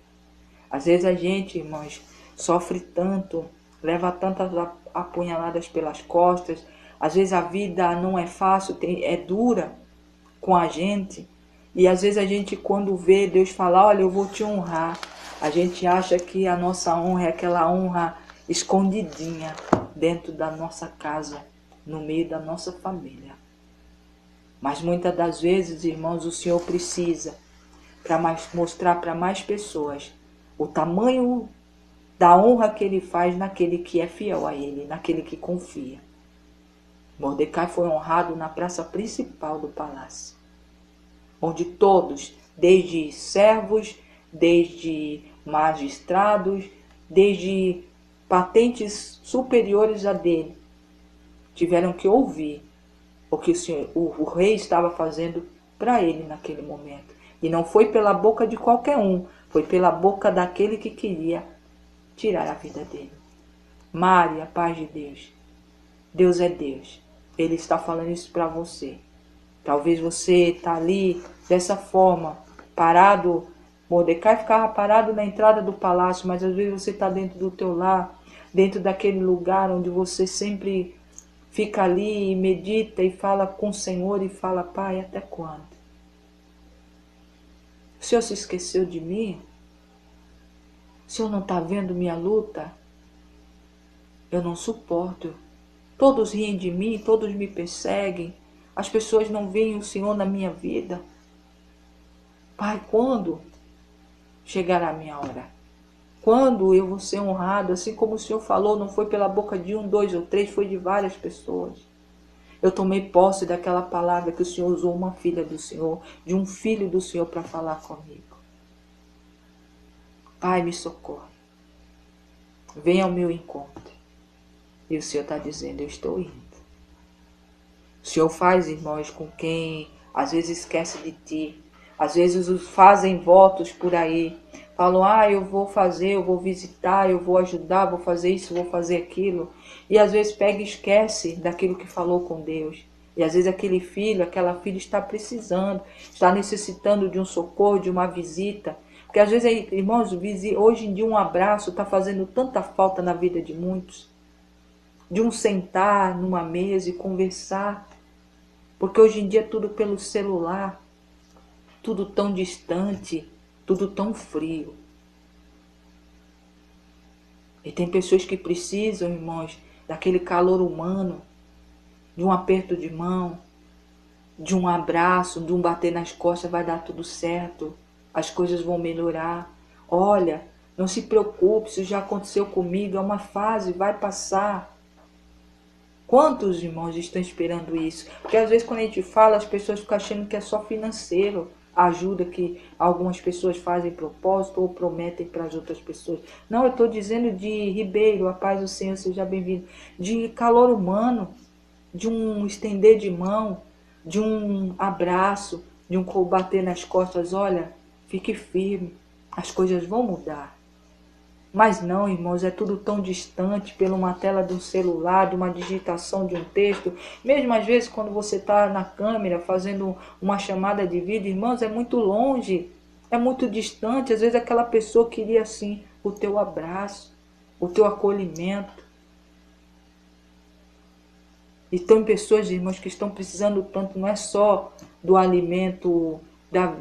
Às vezes a gente, irmãos, sofre tanto, leva tantas apunhaladas pelas costas. Às vezes a vida não é fácil, é dura com a gente. E às vezes a gente, quando vê Deus falar, olha, eu vou te honrar, a gente acha que a nossa honra é aquela honra escondidinha dentro da nossa casa, no meio da nossa família. Mas muitas das vezes, irmãos, o Senhor precisa para mostrar para mais pessoas o tamanho da honra que Ele faz naquele que é fiel a Ele, naquele que confia. Mordecai foi honrado na praça principal do palácio, onde todos, desde servos, desde magistrados, desde patentes superiores a dele, tiveram que ouvir o que o rei estava fazendo para ele naquele momento. E não foi pela boca de qualquer um, foi pela boca daquele que queria tirar a vida dele. Mari, a paz de Deus. Deus é Deus. Ele está falando isso para você. Talvez você está ali dessa forma, parado. Mordecai ficava parado na entrada do palácio, mas às vezes você está dentro do teu lar, dentro daquele lugar onde você sempre fica ali e medita e fala com o Senhor e fala, Pai, até quando? O Senhor se esqueceu de mim? O Senhor não está vendo minha luta? Eu não suporto. Todos riem de mim, todos me perseguem. As pessoas não veem o Senhor na minha vida. Pai, quando chegará a minha hora? Quando eu vou ser honrado? Assim como o Senhor falou, não foi pela boca de um, dois ou três, foi de várias pessoas. Eu tomei posse daquela palavra que o Senhor usou uma filha do Senhor, de um filho do Senhor para falar comigo. Pai, me socorre. Venha ao meu encontro. E o Senhor está dizendo, eu estou indo. O Senhor faz, irmãos, com quem às vezes esquece de ti. Às vezes os fazem votos por aí. Falam, eu vou fazer, eu vou visitar, eu vou ajudar, vou fazer isso, vou fazer aquilo. E às vezes pega e esquece daquilo que falou com Deus. E às vezes aquele filho, aquela filha está precisando, está necessitando de um socorro, de uma visita. Porque às vezes, irmãos, hoje em dia um abraço está fazendo tanta falta na vida de muitos. De um sentar numa mesa e conversar. Porque hoje em dia é tudo pelo celular. Tudo tão distante, tudo tão frio. E tem pessoas que precisam, irmãos, daquele calor humano, de um aperto de mão, de um abraço, de um bater nas costas, vai dar tudo certo, as coisas vão melhorar. Olha, não se preocupe, isso já aconteceu comigo, é uma fase, vai passar. Quantos irmãos estão esperando isso? Porque às vezes quando a gente fala, as pessoas ficam achando que é só financeiro, a ajuda que algumas pessoas fazem propósito ou prometem para as outras pessoas. Não, eu estou dizendo de Ribeiro, a paz do Senhor, seja bem-vindo. De calor humano, de um estender de mão, de um abraço, de um bater nas costas. Olha, fique firme, as coisas vão mudar. Mas não, irmãos, é tudo tão distante pela uma tela de um celular, de uma digitação de um texto. Mesmo às vezes quando você está na câmera fazendo uma chamada de vídeo, irmãos, é muito longe, é muito distante. Às vezes aquela pessoa queria assim o teu abraço, o teu acolhimento. E tem pessoas, irmãos, que estão precisando tanto, não é só do alimento,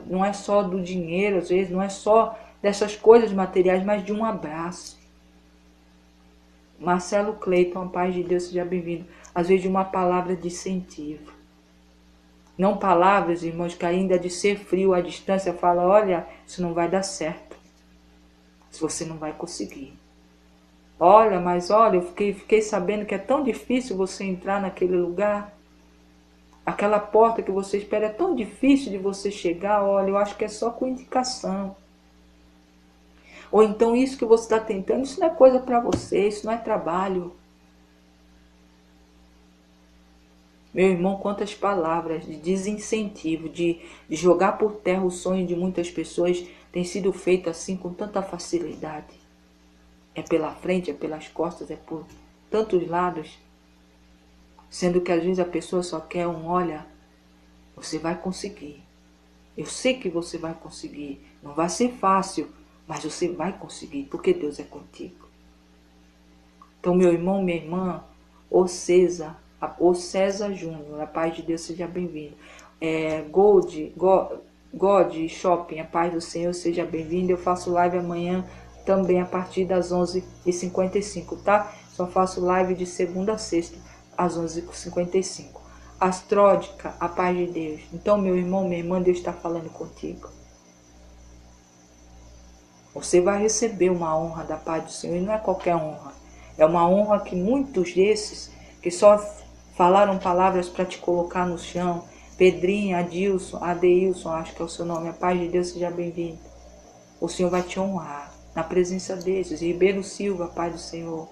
não é só do dinheiro, às vezes, não é só dessas coisas materiais, mas de um abraço. Marcelo Cleiton, a paz de Deus, seja bem-vindo. Às vezes de uma palavra de incentivo. Não palavras, irmãos, que ainda de ser frio à distância fala, olha, isso não vai dar certo. Se você não vai conseguir. Olha, mas olha, eu fiquei sabendo que é tão difícil você entrar naquele lugar. Aquela porta que você espera é tão difícil de você chegar. Olha, eu acho que é só com indicação. Ou então isso que você está tentando, isso não é coisa para você, isso não é trabalho. Meu irmão, quantas palavras de desincentivo, de jogar por terra o sonho de muitas pessoas tem sido feito assim com tanta facilidade. É pela frente, é pelas costas, é por tantos lados. Sendo que às vezes a pessoa só quer olha, você vai conseguir. Eu sei que você vai conseguir. Não vai ser fácil, mas você vai conseguir, porque Deus é contigo. Então, meu irmão, minha irmã, o César Júnior, a paz de Deus, seja bem-vindo. God Shopping, a paz do Senhor, seja bem-vindo. Eu faço live amanhã também a partir das 11h55, tá? Só faço live de segunda a sexta, às 11h55. Astródica, a paz de Deus. Então, meu irmão, minha irmã, Deus está falando contigo. Você vai receber uma honra da paz do Senhor, e não é qualquer honra. É uma honra que muitos desses, que só falaram palavras para te colocar no chão, Pedrinho, Adeilson, acho que é o seu nome, a paz de Deus, seja bem-vindo. O Senhor vai te honrar na presença desses. Ribeiro Silva, a paz do Senhor.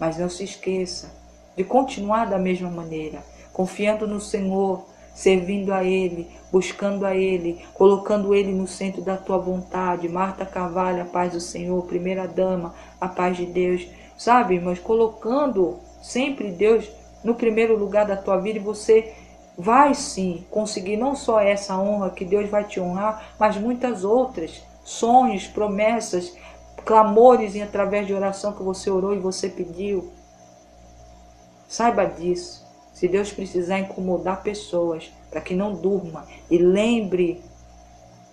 Mas não se esqueça de continuar da mesma maneira, confiando no Senhor, servindo a Ele, buscando a Ele, colocando Ele no centro da tua vontade. Marta Carvalho, a paz do Senhor, primeira dama, a paz de Deus. Sabe, irmãos, colocando sempre Deus no primeiro lugar da tua vida, e você vai sim conseguir não só essa honra que Deus vai te honrar, mas muitas outras, sonhos, promessas, clamores e através de oração que você orou e você pediu. Saiba disso. Se Deus precisar incomodar pessoas para que não durma, e lembre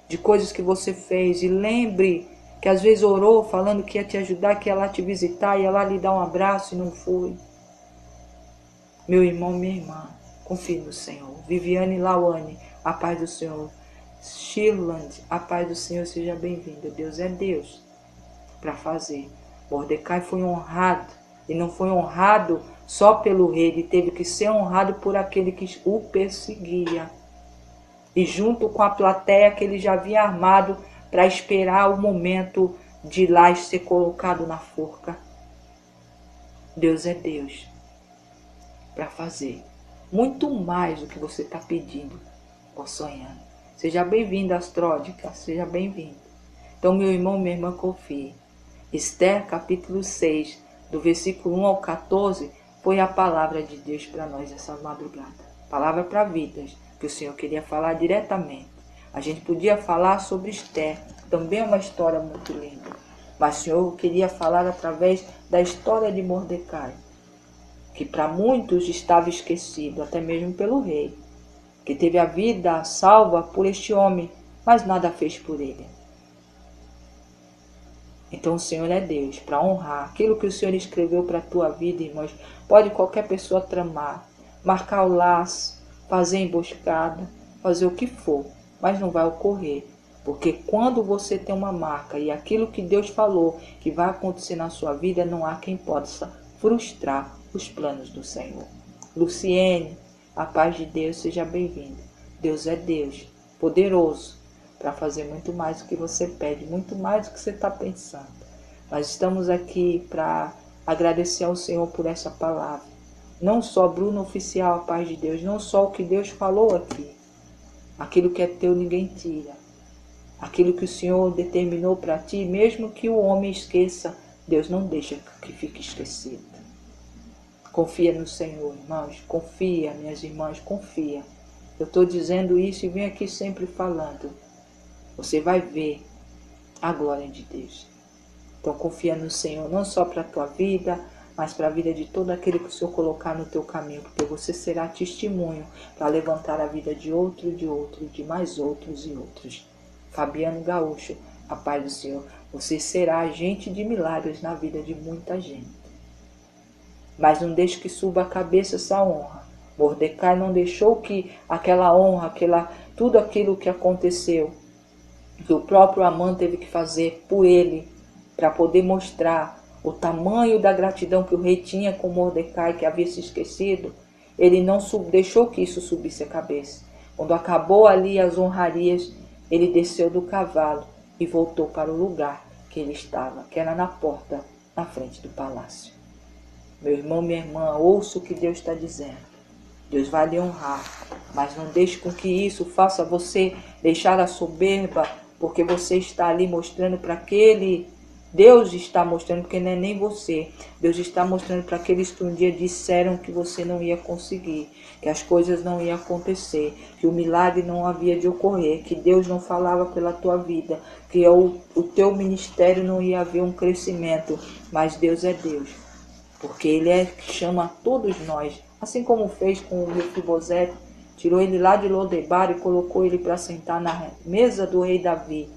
de coisas que você fez, e lembre que às vezes orou falando que ia te ajudar, que ia lá te visitar, ia lá lhe dar um abraço e não foi. Meu irmão, minha irmã, confie no Senhor. Viviane Lawane, a paz do Senhor. Shirland, a paz do Senhor, seja bem-vinda. Deus é Deus para fazer. Mordecai foi honrado, e não foi honrado só pelo rei, ele teve que ser honrado por aquele que o perseguia. E junto com a plateia que ele já havia armado para esperar o momento de lá ser colocado na forca. Deus é Deus para fazer muito mais do que você está pedindo ou sonhando. Seja bem-vindo, Astródica, seja bem-vindo. Então, meu irmão, minha irmã, confie. Esther, capítulo 6, do versículo 1 ao 14, foi a palavra de Deus para nós essa madrugada. Palavra para vidas, que o Senhor queria falar diretamente. A gente podia falar sobre Esther, também é uma história muito linda. Mas o Senhor queria falar através da história de Mordecai, que para muitos estava esquecido, até mesmo pelo rei, que teve a vida salva por este homem, mas nada fez por ele. Então o Senhor é Deus para honrar aquilo que o Senhor escreveu para a tua vida, irmãos. Pode qualquer pessoa tramar, marcar o laço, fazer emboscada, fazer o que for, mas não vai ocorrer. Porque quando você tem uma marca e aquilo que Deus falou que vai acontecer na sua vida, não há quem possa frustrar os planos do Senhor. Luciene, a paz de Deus, seja bem-vinda. Deus é Deus, poderoso, para fazer muito mais do que você pede, muito mais do que você está pensando. Nós estamos aqui para agradecer ao Senhor por essa palavra. Não só Bruno Oficial, a paz de Deus, não só o que Deus falou aqui. Aquilo que é teu ninguém tira. Aquilo que o Senhor determinou para ti, mesmo que o homem esqueça, Deus não deixa que fique esquecido. Confia no Senhor, irmãos. Confia, minhas irmãs, confia. Eu estou dizendo isso e venho aqui sempre falando. Você vai ver a glória de Deus. Então confia no Senhor, não só para a tua vida, mas para a vida de todo aquele que o Senhor colocar no teu caminho, porque você será testemunho para levantar a vida de outro, de mais outros e outros. Fabiano Gaúcho, a paz do Senhor. Você será agente de milagres na vida de muita gente. Mas não deixe que suba a cabeça essa honra. Mordecai não deixou que aquela honra, tudo aquilo que aconteceu, que o próprio Amã teve que fazer por ele, para poder mostrar o tamanho da gratidão que o rei tinha com Mordecai, que havia se esquecido, ele não deixou que isso subisse a cabeça. Quando acabou ali as honrarias, ele desceu do cavalo e voltou para o lugar que ele estava, que era na porta, na frente do palácio. Meu irmão, minha irmã, ouça o que Deus está dizendo. Deus vai lhe honrar, mas não deixe com que isso faça você deixar a soberba, porque você está ali mostrando para aquele Deus está mostrando, porque não é nem você. Deus está mostrando para aqueles que um dia disseram que você não ia conseguir, que as coisas não iam acontecer, que o milagre não havia de ocorrer, que Deus não falava pela tua vida, que o teu ministério não ia haver um crescimento. Mas Deus é Deus, porque Ele é que chama todos nós, assim como fez com o Mefibosete, tirou ele lá de Lodebar e colocou ele para sentar na mesa do rei Davi.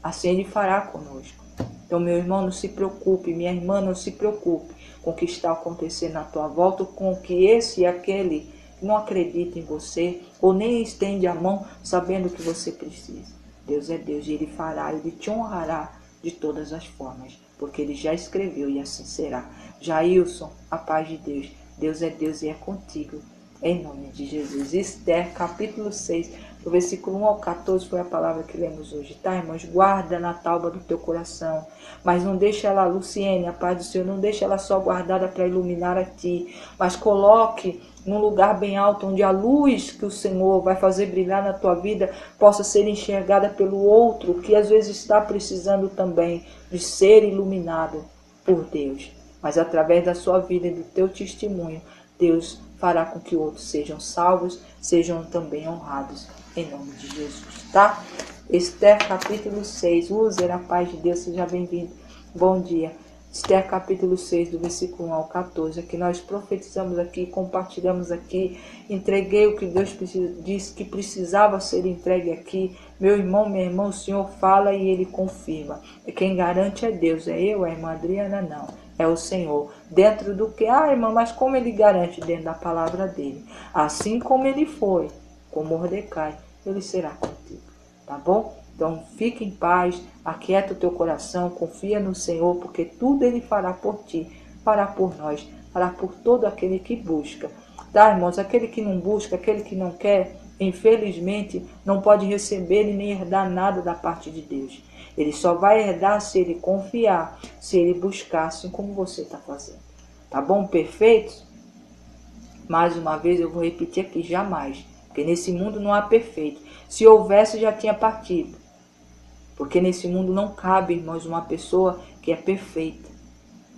Assim Ele fará conosco. Então, meu irmão, não se preocupe, minha irmã, não se preocupe com o que está acontecendo à tua volta, com o que esse e aquele que não acredita em você, ou nem estende a mão sabendo que você precisa. Deus é Deus e Ele fará, Ele te honrará de todas as formas, porque Ele já escreveu e assim será. Jailson, a paz de Deus. Deus é Deus e é contigo. Em nome de Jesus. Esther, capítulo 6, do versículo 1 ao 14, foi a palavra que lemos hoje, tá, irmãos? Guarda na tauba do teu coração, mas não deixa ela, Luciene, a paz do Senhor, não deixa ela só guardada para iluminar a ti, mas coloque num lugar bem alto, onde a luz que o Senhor vai fazer brilhar na tua vida possa ser enxergada pelo outro, que às vezes está precisando também de ser iluminado por Deus. Mas através da sua vida e do teu testemunho, Deus fará com que outros sejam salvos, sejam também honrados, em nome de Jesus, tá? Esther capítulo 6, User, a paz de Deus, seja bem-vindo, bom dia. Esther capítulo 6, do versículo 1 ao 14, que nós profetizamos aqui, compartilhamos aqui, entreguei o que Deus disse que precisava ser entregue aqui. Meu irmão, minha irmã, o Senhor fala e Ele confirma. E quem garante é Deus, é eu, é a irmã Adriana, não. É o Senhor. Dentro do que? Irmã, mas como Ele garante? Dentro da palavra dEle. Assim como Ele foi com Mordecai, Ele será contigo. Tá bom? Então fique em paz, aquieta o teu coração, confia no Senhor, porque tudo Ele fará por ti, fará por nós, fará por todo aquele que busca. Tá, irmãos? Aquele que não busca, aquele que não quer, infelizmente, não pode receber e nem herdar nada da parte de Deus. Ele só vai herdar se ele confiar, se ele buscar, assim como você está fazendo. Tá bom? Perfeitos? Mais uma vez eu vou repetir aqui, jamais. Porque nesse mundo não há perfeito. Se houvesse, já tinha partido. Porque nesse mundo não cabe, irmãos, uma pessoa que é perfeita.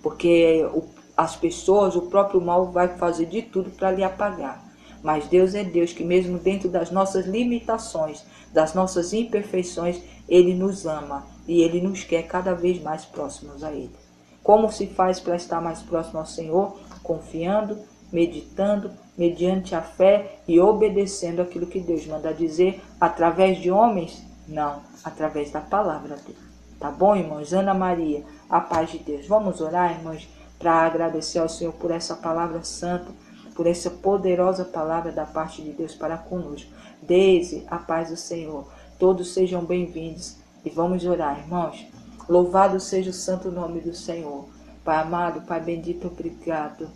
Porque as pessoas, o próprio mal vai fazer de tudo para lhe apagar. Mas Deus é Deus que mesmo dentro das nossas limitações, das nossas imperfeições, Ele nos ama e Ele nos quer cada vez mais próximos a Ele. Como se faz para estar mais próximo ao Senhor? Confiando, meditando, mediante a fé e obedecendo aquilo que Deus manda dizer através de homens? Não, através da palavra dele. Tá bom, irmãos? Ana Maria, a paz de Deus. Vamos orar, irmãos, para agradecer ao Senhor por essa palavra santa, por essa poderosa palavra da parte de Deus para conosco. Deise, a paz do Senhor. Todos sejam bem-vindos e vamos orar, irmãos. Louvado seja o santo nome do Senhor. Pai amado, Pai bendito, obrigado.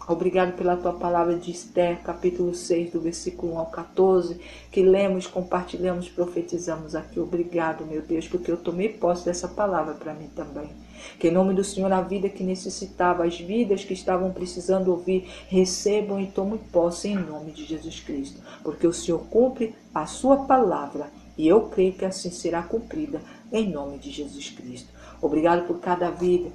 Obrigado pela tua palavra de Esther, capítulo 6, do versículo 1 ao 14, que lemos, compartilhamos, profetizamos aqui. Obrigado, meu Deus, porque eu tomei posse dessa palavra para mim também. Que em nome do Senhor, a vida que necessitava, as vidas que estavam precisando ouvir, recebam e tomem posse em nome de Jesus Cristo. Porque o Senhor cumpre a sua palavra e eu creio que assim será cumprida em nome de Jesus Cristo. Obrigado por cada vida,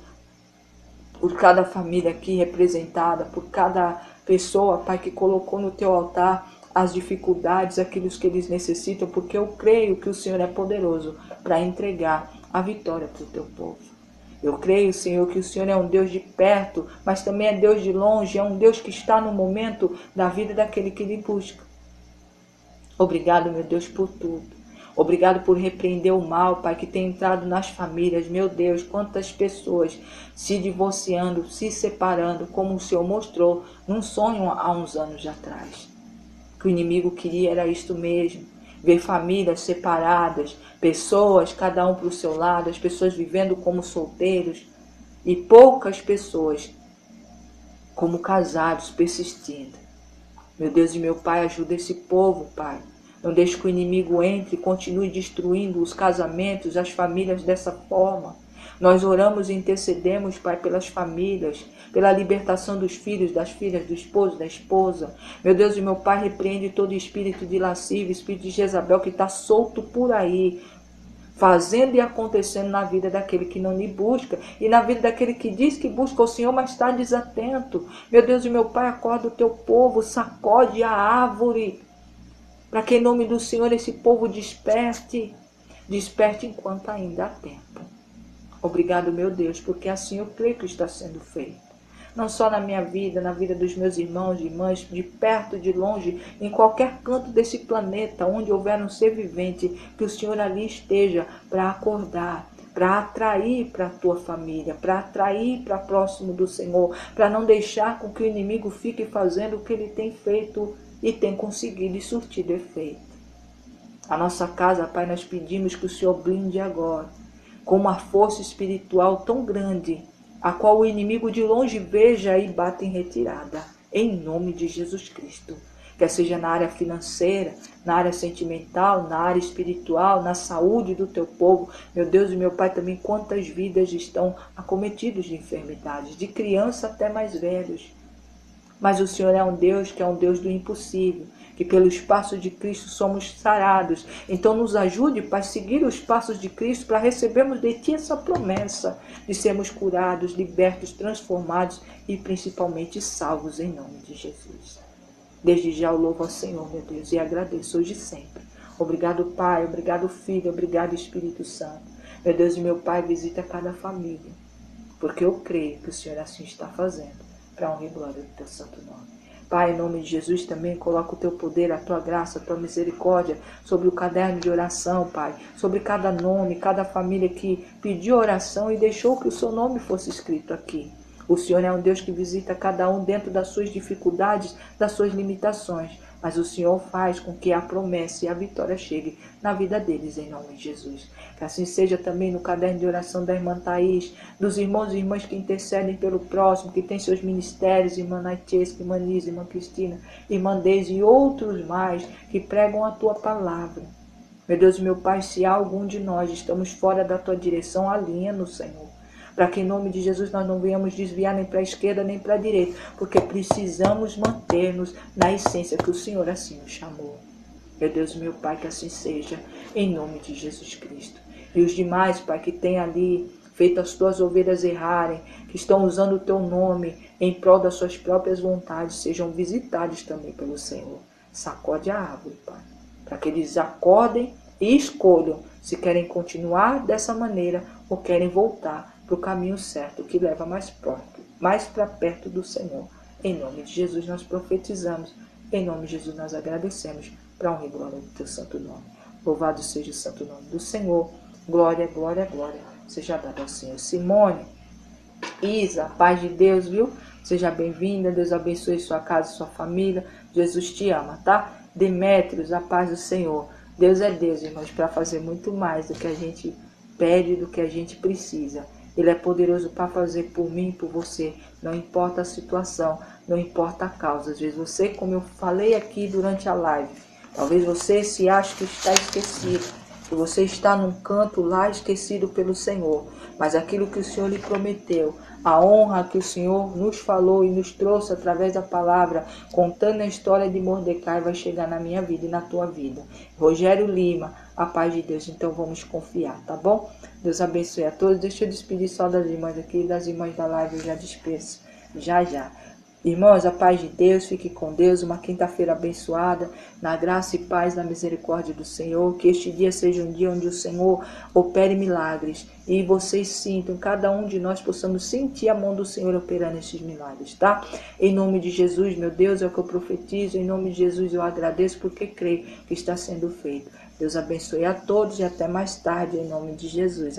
por cada família aqui representada, por cada pessoa, Pai, que colocou no teu altar as dificuldades, aquilo que eles necessitam, porque eu creio que o Senhor é poderoso para entregar a vitória para o teu povo. Eu creio, Senhor, que o Senhor é um Deus de perto, mas também é Deus de longe, é um Deus que está no momento da vida daquele que lhe busca. Obrigado, meu Deus, por tudo. Obrigado por repreender o mal, Pai, que tem entrado nas famílias. Meu Deus, quantas pessoas se divorciando, se separando, como o Senhor mostrou num sonho há uns anos atrás. O que o inimigo queria era isto mesmo, ver famílias separadas, pessoas, cada um para o seu lado, as pessoas vivendo como solteiros e poucas pessoas como casados, persistindo. Meu Deus e meu Pai, ajuda esse povo, Pai. Não deixe que o inimigo entre e continue destruindo os casamentos, as famílias dessa forma. Nós oramos e intercedemos, Pai, pelas famílias, pela libertação dos filhos, das filhas, do esposo, da esposa. Meu Deus e meu Pai, repreende todo espírito de lascívia, espírito de Jezabel que está solto por aí, fazendo e acontecendo na vida daquele que não lhe busca e na vida daquele que diz que busca o Senhor, mas está desatento. Meu Deus e meu Pai, acorda o teu povo, sacode a árvore, para que em nome do Senhor esse povo desperte enquanto ainda há tempo. Obrigado, meu Deus, porque assim eu creio que está sendo feito. Não só na minha vida, na vida dos meus irmãos e irmãs, de perto, de longe, em qualquer canto desse planeta, onde houver um ser vivente, que o Senhor ali esteja para acordar, para atrair para a tua família, para atrair para próximo do Senhor, para não deixar com que o inimigo fique fazendo o que ele tem feito e tem conseguido e surtido efeito. A nossa casa, Pai, nós pedimos que o Senhor blinde agora, com uma força espiritual tão grande, a qual o inimigo de longe veja e bata em retirada, em nome de Jesus Cristo. Quer seja na área financeira, na área sentimental, na área espiritual, na saúde do teu povo. Meu Deus e meu Pai, também quantas vidas estão acometidas de enfermidades, de criança até mais velhos. Mas o Senhor é um Deus que é um Deus do impossível, que pelo espaço de Cristo somos sarados. Então nos ajude, Pai, a seguir os passos de Cristo para recebermos de Ti essa promessa de sermos curados, libertos, transformados e principalmente salvos em nome de Jesus. Desde já eu louvo ao Senhor, meu Deus, e agradeço hoje e sempre. Obrigado, Pai, obrigado, Filho, obrigado, Espírito Santo. Meu Deus e meu Pai, visita cada família, porque eu creio que o Senhor assim está fazendo, para a honra e glória do Teu santo nome. Pai, em nome de Jesus também coloca o Teu poder, a Tua graça, a Tua misericórdia sobre o caderno de oração, Pai, sobre cada nome, cada família que pediu oração e deixou que o Seu nome fosse escrito aqui. O Senhor é um Deus que visita cada um dentro das suas dificuldades, das suas limitações, mas o Senhor faz com que a promessa e a vitória chegue na vida deles, em nome de Jesus. Que assim seja também no caderno de oração da irmã Thaís, dos irmãos e irmãs que intercedem pelo próximo, que têm seus ministérios, irmã Naitesca, irmã Nisa, irmã Cristina, irmã Deise e outros mais que pregam a Tua palavra. Meu Deus e meu Pai, se há algum de nós estamos fora da Tua direção, alinha-nos, Senhor, para que em nome de Jesus nós não venhamos desviar nem para a esquerda nem para a direita, porque precisamos manter-nos na essência que o Senhor assim nos chamou. Meu Deus, meu Pai, que assim seja, em nome de Jesus Cristo. E os demais, Pai, que têm ali feito as Tuas ovelhas errarem, que estão usando o Teu nome em prol das suas próprias vontades, sejam visitados também pelo Senhor. Sacode a árvore, Pai, para que eles acordem e escolham se querem continuar dessa maneira ou querem voltar para o caminho certo, que leva mais para perto do Senhor. Em nome de Jesus nós profetizamos, em nome de Jesus nós agradecemos, para a honra e glória do Teu santo nome. Louvado seja o santo nome do Senhor. Glória, glória, glória seja dada ao Senhor. Simone, Isa, paz de Deus, viu? Seja bem-vinda, Deus abençoe sua casa e sua família. Jesus te ama, tá? Demétrios, a paz do Senhor. Deus é Deus, irmãos, para fazer muito mais do que a gente pede, do que a gente precisa. Ele é poderoso para fazer por mim e por você. Não importa a situação, não importa a causa. Às vezes você, como eu falei aqui durante a live, talvez você se ache que está esquecido, que você está num canto lá esquecido pelo Senhor. Mas aquilo que o Senhor lhe prometeu, a honra que o Senhor nos falou e nos trouxe através da palavra, contando a história de Mordecai, vai chegar na minha vida e na tua vida. Rogério Lima, a paz de Deus, então vamos confiar, tá bom? Deus abençoe a todos. Deixa eu despedir só das irmãs aqui, das irmãs da live eu já despeço, já. Irmãos, a paz de Deus, fique com Deus, uma quinta-feira abençoada, na graça e paz, na misericórdia do Senhor, que este dia seja um dia onde o Senhor opere milagres, e vocês sintam, cada um de nós possamos sentir a mão do Senhor operando esses milagres, tá? Em nome de Jesus, meu Deus, é o que eu profetizo, em nome de Jesus eu agradeço, porque creio que está sendo feito. Deus abençoe a todos e até mais tarde, em nome de Jesus.